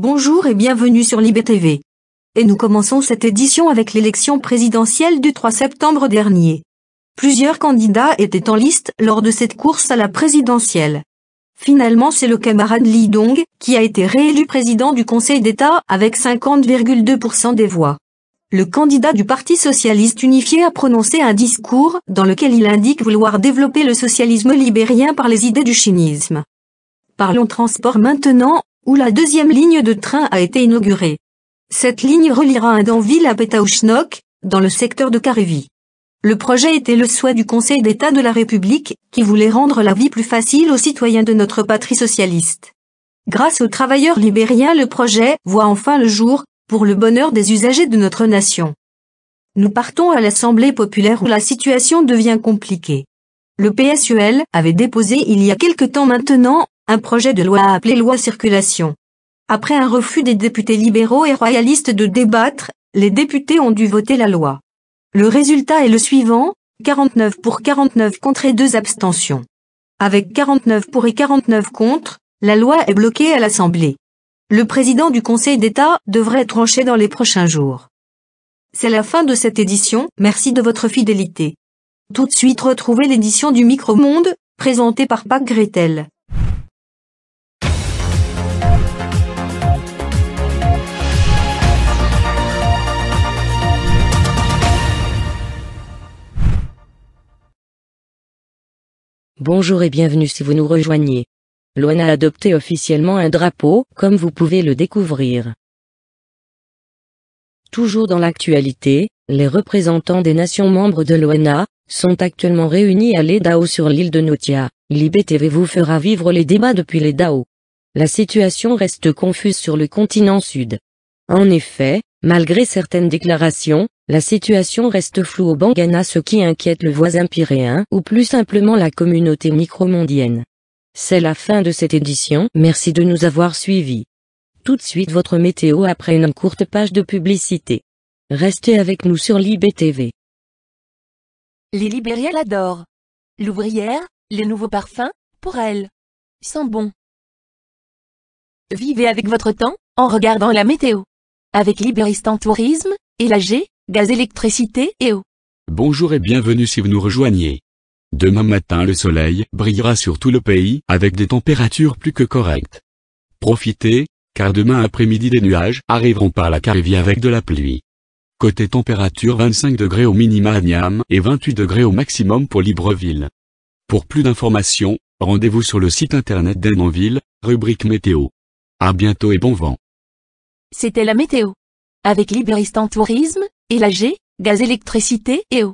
Bonjour et bienvenue sur Libé TV. Et nous commençons cette édition avec l'élection présidentielle du 3 septembre dernier. Plusieurs candidats étaient en liste lors de cette course à la présidentielle. Finalement, c'est le camarade Lee Dong qui a été réélu président du Conseil d'État avec 50,2% des voix. Le candidat du Parti socialiste unifié a prononcé un discours dans lequel il indique vouloir développer le socialisme libérien par les idées du chinisme. Parlons transport maintenant, où la deuxième ligne de train a été inaugurée. Cette ligne reliera Indanville à Pétaouchnok, dans le secteur de Karévi. Le projet était le souhait du Conseil d'État de la République, qui voulait rendre la vie plus facile aux citoyens de notre patrie socialiste. Grâce aux travailleurs libériens, le projet voit enfin le jour, pour le bonheur des usagers de notre nation. Nous partons à l'Assemblée populaire où la situation devient compliquée. Le PSUL avait déposé il y a quelque temps maintenant, un projet de loi appelé loi circulation. Après un refus des députés libéraux et royalistes de débattre, les députés ont dû voter la loi. Le résultat est le suivant, 49 pour 49 contre et 2 abstentions. Avec 49 pour et 49 contre, la loi est bloquée à l'Assemblée. Le président du Conseil d'État devrait trancher dans les prochains jours. C'est la fin de cette édition, merci de votre fidélité. Tout de suite retrouvez l'édition du Micro-Monde, présentée par Pac Gretel. Bonjour et bienvenue si vous nous rejoignez. L'ONA a adopté officiellement un drapeau, comme vous pouvez le découvrir. Toujours dans l'actualité, les représentants des nations membres de l'ONA sont actuellement réunis à l'EDAO sur l'île de Nothia. Libé TV vous fera vivre les débats depuis l'EDAO. La situation reste confuse sur le continent sud. En effet, malgré certaines déclarations, la situation reste floue au Bangana, ce qui inquiète le voisin pyréen ou plus simplement la communauté micromondienne. C'est la fin de cette édition, merci de nous avoir suivis. Tout de suite votre météo après une courte page de publicité. Restez avec nous sur Libé TV. Les Libériens l'adorent. L'ouvrière, les nouveaux parfums, pour elle. Sent bon. Vivez avec votre temps, en regardant la météo. Avec Libéristan Tourisme, et l'AG, gaz, électricité et eau. Bonjour et bienvenue si vous nous rejoignez. Demain matin le soleil brillera sur tout le pays avec des températures plus que correctes. Profitez, car demain après-midi des nuages arriveront par la Carévie avec de la pluie. Côté température 25 degrés au minima à Niam et 28 degrés au maximum pour Libreville. Pour plus d'informations, rendez-vous sur le site internet d'Indanville, rubrique météo. À bientôt et bon vent. C'était la météo. Avec Libéristan Tourisme, et l'AG, gaz, électricité et eau.